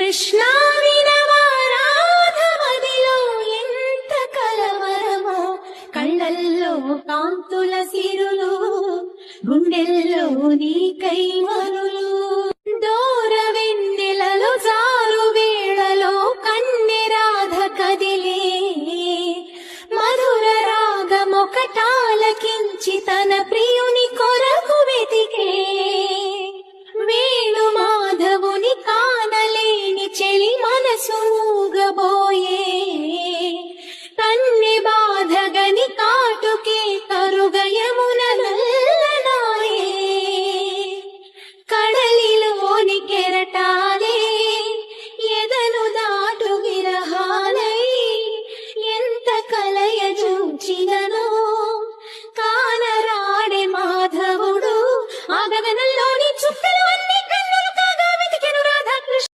కృష్ణ వినవారాధమదిలో ఎంత కలవరమో, కళ్ళల్లో కాంతుల సిరులు, గుండెల్లో నీకై మరులు. దూర వెన్నెలలో జారు వేళలో కన్నెరాధ కదిలే, మధుర రాగమొకటాలకించి తన ప్రియుని కొరకు వెతికే. వేణు మాధవుని కానలేని చెలి మనసు మూగబో